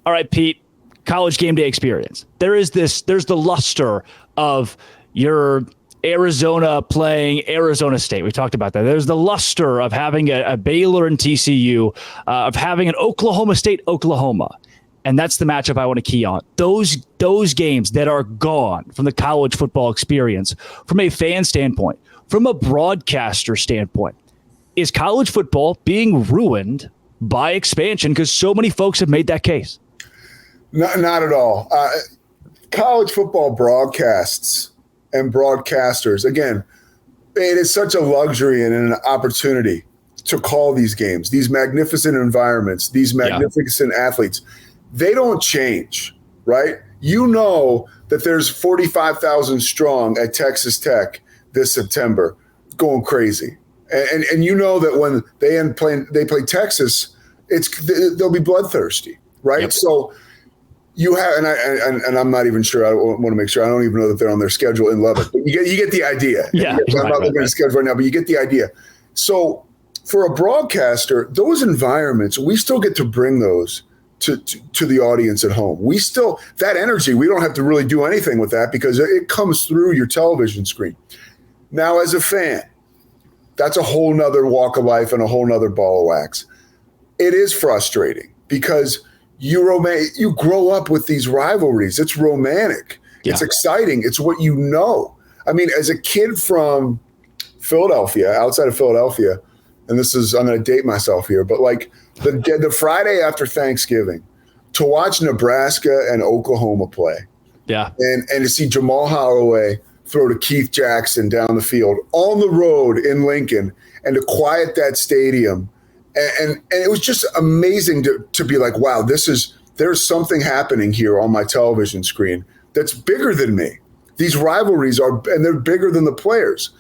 All right, Pete, college game day experience. There's the luster of your Arizona playing Arizona State. We talked about that. There's the luster of having a Baylor and TCU, of having an Oklahoma State, Oklahoma. And that's the matchup I want to key on. Those games that are gone from the college football experience, from a fan standpoint, from a broadcaster standpoint. Is college football being ruined by expansion? Because so many folks have made that case. Not at all. College football broadcasts and broadcasters, again, it is such a luxury and an opportunity to call these games, these magnificent environments, these magnificent athletes. They don't change, right? You know that there's 45,000 strong at Texas Tech this September going crazy. And you know that when they play Texas, they'll be bloodthirsty, right? Yep. So you have, and I'm not even sure. I want to make sure. I don't even know that they're on their schedule in Lubbock. But you get the idea. Yeah, I'm not looking at the schedule right now, but you get the idea. So for a broadcaster, those environments, we still get to bring those to the audience at home. We still, that energy, we don't have to really do anything with that because it comes through your television screen. Now, as a fan, that's a whole nother walk of life and a whole nother ball of wax. It is frustrating because you grow up with these rivalries. It's romantic. Yeah. It's exciting. It's what you know. I mean, as a kid from Philadelphia, outside of Philadelphia, and I'm going to date myself here, but like the Friday after Thanksgiving, to watch Nebraska and Oklahoma play, and to see Jamal Holloway throw to Keith Jackson down the field on the road in Lincoln, and to quiet that stadium, and it was just amazing to be like, wow, there's something happening here on my television screen that's bigger than me. These rivalries and they're bigger than the players.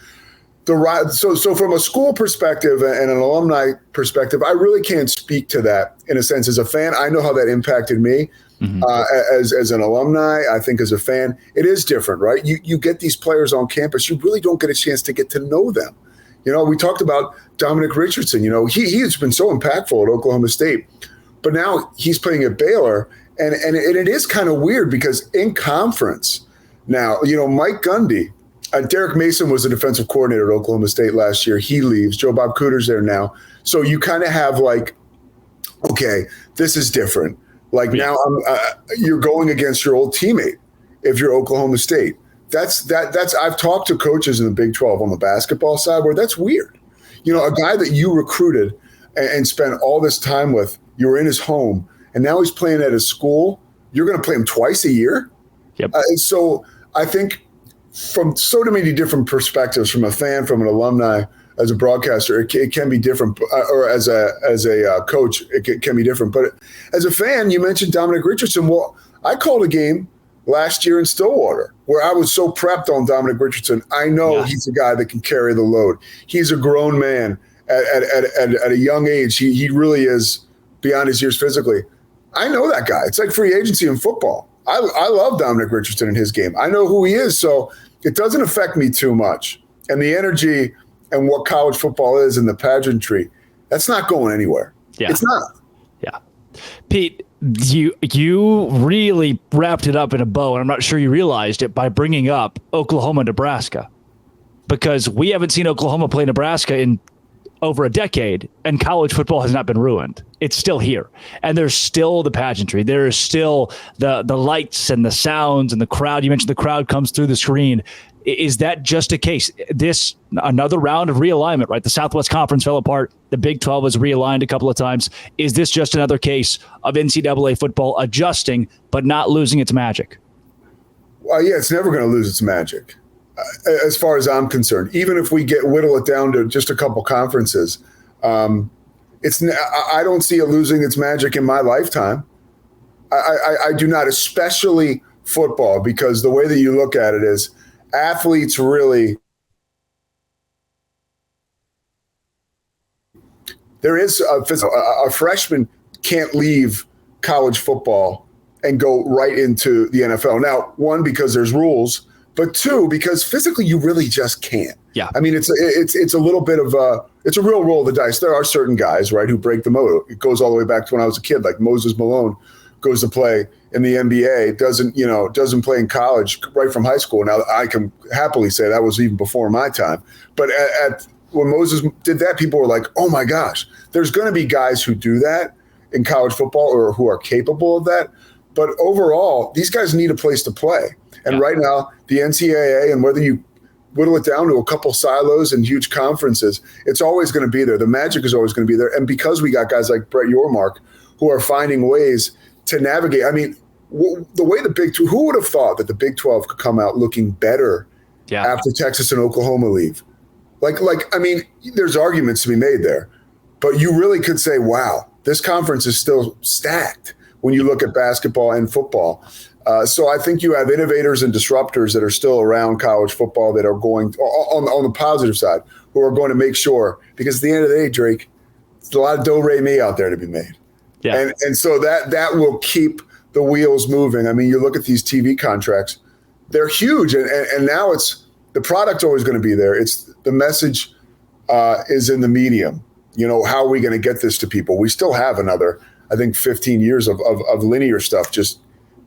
So from a school perspective and an alumni perspective, I really can't speak to that in a sense. As a fan, I know how that impacted me. Mm-hmm. As an alumni, I think as a fan, it is different, right? You get these players on campus, you really don't get a chance to get to know them. You know, we talked about Dominic Richardson. You know, he has been so impactful at Oklahoma State, but now he's playing at Baylor, and it is kind of weird because in conference now, you know, Mike Gundy. Derek Mason was the defensive coordinator at Oklahoma State last year. He leaves. Joe Bob Cooter's there now. So you kind of have like, okay, this is different. Like now you're going against your old teammate if you're Oklahoma State. That's I've talked to coaches in the Big 12 on the basketball side where that's weird. You know, a guy that you recruited and spent all this time with, you were in his home, and now he's playing at his school. You're going to play him twice a year? Yep. So I think from so many different perspectives, from a fan, from an alumni, as a broadcaster, it can be different, or as a coach, it can be different. But as a fan, you mentioned Dominic Richardson. Well, I called a game last year in Stillwater where I was so prepped on Dominic Richardson. I know he's a guy that can carry the load. He's a grown man at a young age. He really is beyond his years physically. I know that guy. It's like free agency in football. I love Dominic Richardson in his game. I know who he is, so it doesn't affect me too much. And the energy and what college football is and the pageantry, that's not going anywhere. Yeah. It's not. Yeah. Pete, you really wrapped it up in a bow, and I'm not sure you realized it by bringing up Oklahoma, Nebraska, because we haven't seen Oklahoma play Nebraska in over a decade, and college football has not been ruined. It's still here, and there's still the pageantry. There is still the lights and the sounds and the crowd. You mentioned the crowd comes through the screen. Is that just a case? This another round of realignment, right? The Southwest Conference fell apart. The Big 12 was realigned a couple of times. Is this just another case of NCAA football adjusting but not losing its magic? Well, yeah, it's never going to lose its magic. As far as I'm concerned, even if we whittle it down to just a couple conferences, I don't see it losing its magic in my lifetime. I do not, especially football, because the way that you look at it is athletes really, there is a freshman can't leave college football and go right into the NFL. Now, one, because there's rules, but two, because physically you really just can't. Yeah. I mean, it's a little bit of it's a real roll of the dice. There are certain guys, right, who break the mold. It goes all the way back to when I was a kid, like Moses Malone goes to play in the NBA, doesn't play in college right from high school. Now, I can happily say that was even before my time. But when Moses did that, people were like, oh my gosh, there's going to be guys who do that in college football or who are capable of that. But overall, these guys need a place to play. And right now, the NCAA, and whether you whittle it down to a couple silos and huge conferences, it's always going to be there. The magic is always going to be there. And because we got guys like Brett Yormark who are finding ways to navigate. I mean, the way the Big 12, who would have thought that the Big 12 could come out looking better after Texas and Oklahoma leave? I mean, there's arguments to be made there, but you really could say, wow, this conference is still stacked when you look at basketball and football. So I think you have innovators and disruptors that are still around college football that are going on the positive side, who are going to make sure, because at the end of the day, Drake, there's a lot of do-re-mi out there to be made. Yeah. And so that will keep the wheels moving. I mean, you look at these TV contracts, they're huge. And now it's the product's always going to be there. It's the message is in the medium. How are we going to get this to people? We still have another, I think, 15 years of linear stuff just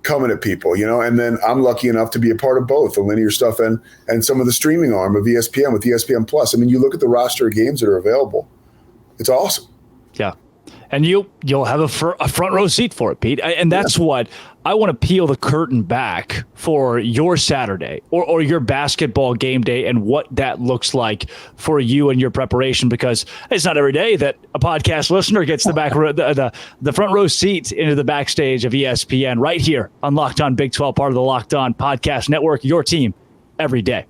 coming at people, and then I'm lucky enough to be a part of both the linear stuff and some of the streaming arm of ESPN with ESPN Plus. I mean, you look at the roster of games that are available. It's awesome. Yeah. And you'll have a front row seat for it, Pete. And that's what I want to peel the curtain back for your Saturday or your basketball game day and what that looks like for you and your preparation, because it's not every day that a podcast listener gets the front row seat into the backstage of ESPN right here on Locked On Big 12, part of the Locked On Podcast Network, your team every day.